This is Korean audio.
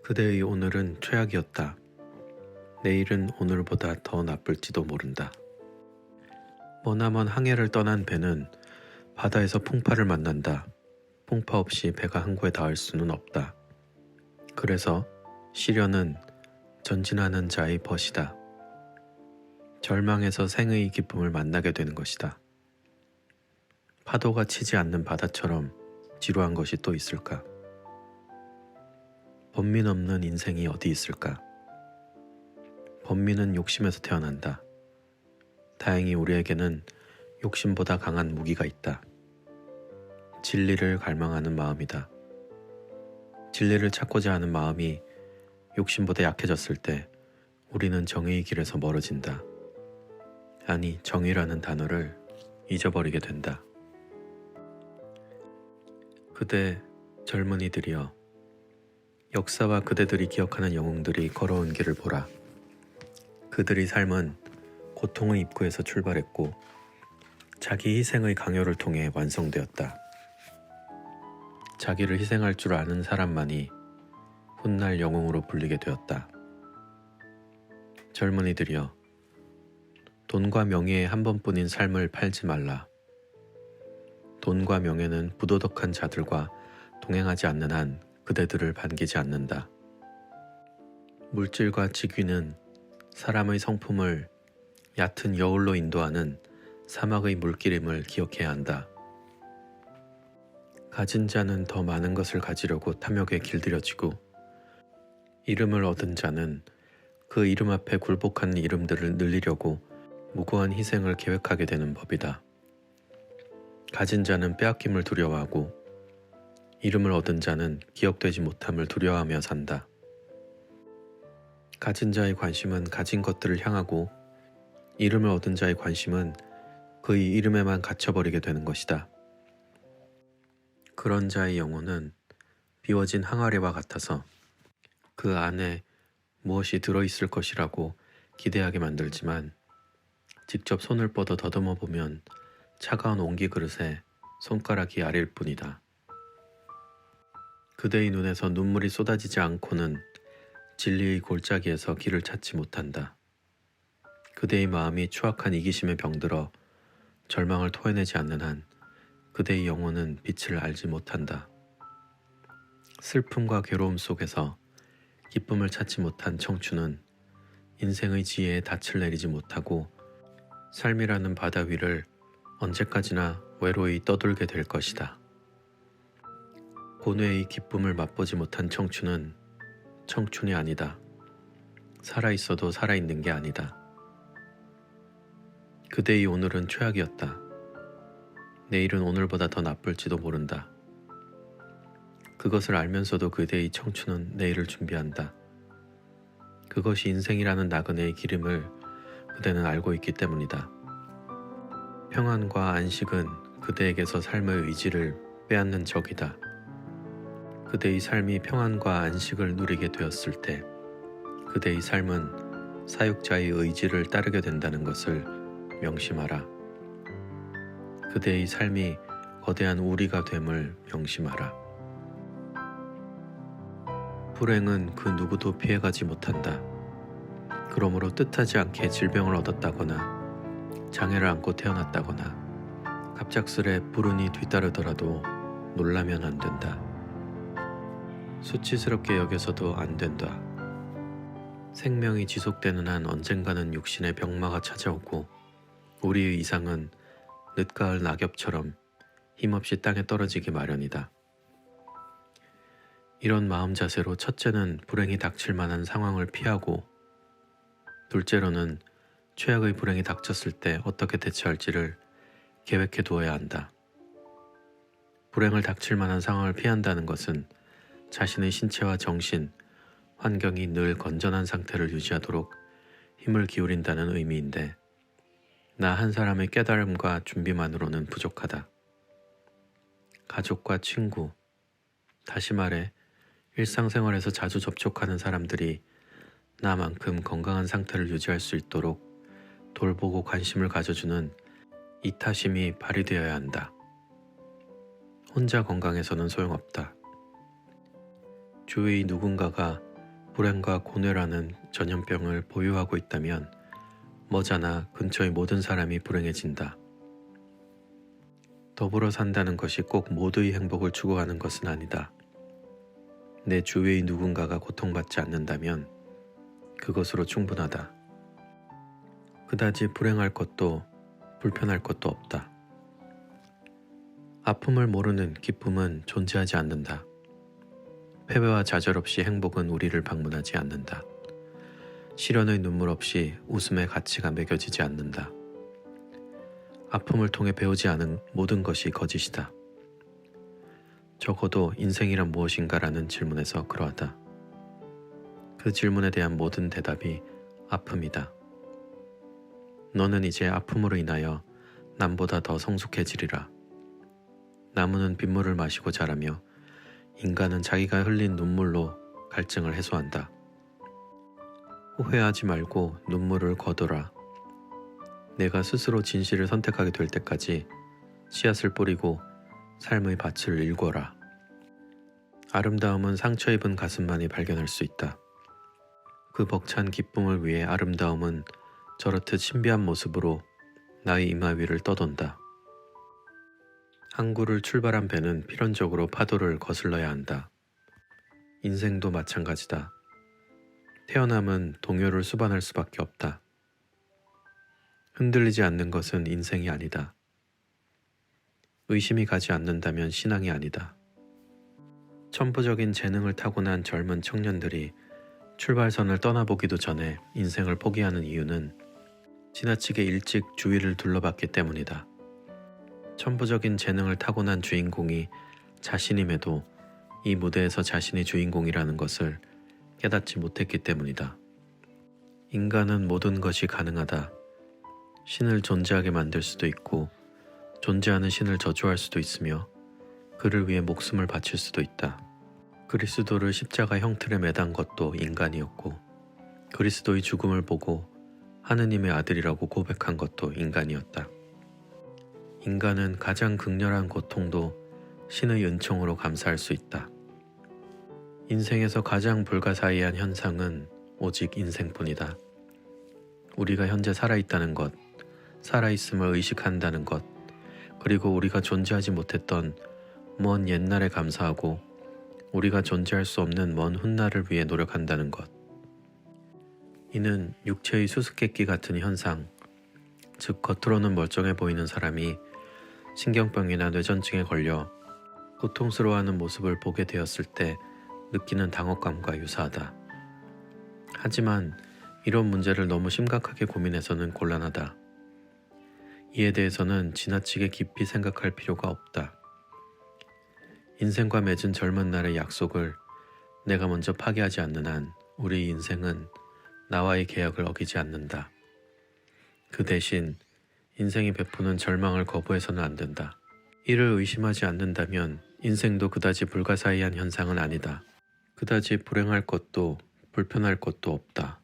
그대의 오늘은 최악이었다. 내일은 오늘보다 더 나쁠지도 모른다. 머나먼 항해를 떠난 배는 바다에서 풍파를 만난다. 풍파 없이 배가 항구에 닿을 수는 없다. 그래서 시련은 전진하는 자의 벗이다. 절망에서 생의 기쁨을 만나게 되는 것이다. 파도가 치지 않는 바다처럼 지루한 것이 또 있을까? 번민 없는 인생이 어디 있을까? 번민은 욕심에서 태어난다. 다행히 우리에게는 욕심보다 강한 무기가 있다. 진리를 갈망하는 마음이다. 진리를 찾고자 하는 마음이 욕심보다 약해졌을 때 우리는 정의의 길에서 멀어진다. 아니, 정의라는 단어를 잊어버리게 된다. 그대 젊은이들이여, 역사와 그대들이 기억하는 영웅들이 걸어온 길을 보라. 그들의 삶은 고통의 입구에서 출발했고 자기 희생의 강요를 통해 완성되었다. 자기를 희생할 줄 아는 사람만이 훗날 영웅으로 불리게 되었다. 젊은이들이여, 돈과 명예에 한 번뿐인 삶을 팔지 말라. 돈과 명예는 부도덕한 자들과 동행하지 않는 한 그대들을 반기지 않는다. 물질과 직위는 사람의 성품을 얕은 여울로 인도하는 사막의 물길임을 기억해야 한다. 가진 자는 더 많은 것을 가지려고 탐욕에 길들여지고, 이름을 얻은 자는 그 이름 앞에 굴복하는 이름들을 늘리려고 무고한 희생을 계획하게 되는 법이다. 가진 자는 빼앗김을 두려워하고, 이름을 얻은 자는 기억되지 못함을 두려워하며 산다. 가진 자의 관심은 가진 것들을 향하고, 이름을 얻은 자의 관심은 그의 이름에만 갇혀버리게 되는 것이다. 그런 자의 영혼은 비워진 항아리와 같아서 그 안에 무엇이 들어있을 것이라고 기대하게 만들지만, 직접 손을 뻗어 더듬어 보면 차가운 옹기 그릇에 손가락이 아릴 뿐이다. 그대의 눈에서 눈물이 쏟아지지 않고는 진리의 골짜기에서 길을 찾지 못한다. 그대의 마음이 추악한 이기심에 병들어 절망을 토해내지 않는 한 그대의 영혼은 빛을 알지 못한다. 슬픔과 괴로움 속에서 기쁨을 찾지 못한 청춘은 인생의 지혜에 닻을 내리지 못하고 삶이라는 바다 위를 언제까지나 외로이 떠돌게 될 것이다. 고뇌의 기쁨을 맛보지 못한 청춘은 청춘이 아니다. 살아있어도 살아있는 게 아니다. 그대의 오늘은 최악이었다. 내일은 오늘보다 더 나쁠지도 모른다. 그것을 알면서도 그대의 청춘은 내일을 준비한다. 그것이 인생이라는 나그네의 기름을 그대는 알고 있기 때문이다. 평안과 안식은 그대에게서 삶의 의지를 빼앗는 적이다. 그대의 삶이 평안과 안식을 누리게 되었을 때 그대의 삶은 사육자의 의지를 따르게 된다는 것을 명심하라. 그대의 삶이 거대한 우리가 됨을 명심하라. 불행은 그 누구도 피해가지 못한다. 그러므로 뜻하지 않게 질병을 얻었다거나 장애를 안고 태어났다거나 갑작스레 불운이 뒤따르더라도 놀라면 안 된다. 수치스럽게 여겨서도 안 된다. 생명이 지속되는 한 언젠가는 육신의 병마가 찾아오고 우리의 이상은 늦가을 낙엽처럼 힘없이 땅에 떨어지기 마련이다. 이런 마음 자세로 첫째는 불행이 닥칠 만한 상황을 피하고, 둘째로는 최악의 불행이 닥쳤을 때 어떻게 대처할지를 계획해 두어야 한다. 불행을 닥칠 만한 상황을 피한다는 것은 자신의 신체와 정신, 환경이 늘 건전한 상태를 유지하도록 힘을 기울인다는 의미인데, 나 한 사람의 깨달음과 준비만으로는 부족하다. 가족과 친구, 다시 말해 일상생활에서 자주 접촉하는 사람들이 나만큼 건강한 상태를 유지할 수 있도록 돌보고 관심을 가져주는 이타심이 발휘되어야 한다. 혼자 건강해서는 소용없다. 주위의 누군가가 불행과 고뇌라는 전염병을 보유하고 있다면 머지않아 근처의 모든 사람이 불행해진다. 더불어 산다는 것이 꼭 모두의 행복을 추구하는 것은 아니다. 내 주위의 누군가가 고통받지 않는다면 그것으로 충분하다. 그다지 불행할 것도 불편할 것도 없다. 아픔을 모르는 기쁨은 존재하지 않는다. 패배와 좌절 없이 행복은 우리를 방문하지 않는다. 시련의 눈물 없이 웃음의 가치가 매겨지지 않는다. 아픔을 통해 배우지 않은 모든 것이 거짓이다. 적어도 인생이란 무엇인가라는 질문에서 그러하다. 그 질문에 대한 모든 대답이 아픔이다. 너는 이제 아픔으로 인하여 남보다 더 성숙해지리라. 나무는 빗물을 마시고 자라며 인간은 자기가 흘린 눈물로 갈증을 해소한다. 후회하지 말고 눈물을 거둬라. 내가 스스로 진실을 선택하게 될 때까지 씨앗을 뿌리고 삶의 밭을 일궈라. 아름다움은 상처 입은 가슴만이 발견할 수 있다. 그 벅찬 기쁨을 위해 아름다움은 저렇듯 신비한 모습으로 나의 이마 위를 떠돈다. 항구를 출발한 배는 필연적으로 파도를 거슬러야 한다. 인생도 마찬가지다. 태어남은 동요를 수반할 수밖에 없다. 흔들리지 않는 것은 인생이 아니다. 의심이 가지 않는다면 신앙이 아니다. 천부적인 재능을 타고난 젊은 청년들이 출발선을 떠나보기도 전에 인생을 포기하는 이유는 지나치게 일찍 주위를 둘러봤기 때문이다. 천부적인 재능을 타고난 주인공이 자신임에도 이 무대에서 자신이 주인공이라는 것을 깨닫지 못했기 때문이다. 인간은 모든 것이 가능하다. 신을 존재하게 만들 수도 있고 존재하는 신을 저주할 수도 있으며 그를 위해 목숨을 바칠 수도 있다. 그리스도를 십자가 형틀에 매단 것도 인간이었고 그리스도의 죽음을 보고 하느님의 아들이라고 고백한 것도 인간이었다. 인간은 가장 극렬한 고통도 신의 은총으로 감사할 수 있다. 인생에서 가장 불가사의한 현상은 오직 인생뿐이다. 우리가 현재 살아있다는 것, 살아있음을 의식한다는 것, 그리고 우리가 존재하지 못했던 먼 옛날에 감사하고 우리가 존재할 수 없는 먼 훗날을 위해 노력한다는 것. 이는 육체의 수수께끼 같은 현상, 즉 겉으로는 멀쩡해 보이는 사람이 신경병이나 뇌전증에 걸려 고통스러워하는 모습을 보게 되었을 때 느끼는 당혹감과 유사하다. 하지만 이런 문제를 너무 심각하게 고민해서는 곤란하다. 이에 대해서는 지나치게 깊이 생각할 필요가 없다. 인생과 맺은 젊은 날의 약속을 내가 먼저 파기하지 않는 한 우리 인생은 나와의 계약을 어기지 않는다. 그 대신 인생이 베푸는 절망을 거부해서는 안 된다. 이를 의심하지 않는다면 인생도 그다지 불가사의한 현상은 아니다. 그다지 불행할 것도 불편할 것도 없다.